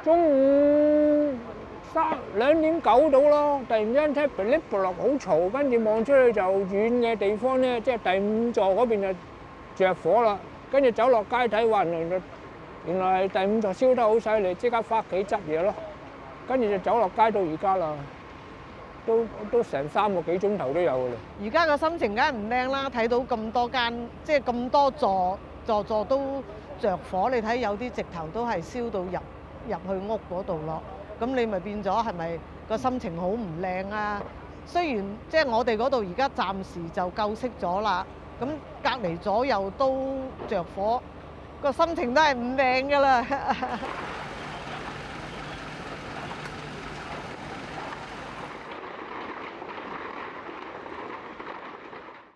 中午2點9到咯，突然之間聽噼哩啪啦好嘈，跟住望出去就遠嘅地方咧，即係第5座嗰邊就着火啦。跟住走落街睇，話原來係第5座燒得好犀利，即刻翻屋企執嘢咯。跟住就走落街到而家啦，都成3個幾鐘頭都有㗎啦。而家個心情梗係唔靚啦，睇到咁多間，即係咁多座都着火，你睇有啲直頭都係燒到入去屋嗰度咯。咁你咪變咗係咪個心情好唔靚啊？雖然即係我哋嗰度而家暫時就救熄咗啦，咁隔離左右都着火，個心情都係唔靚㗎啦。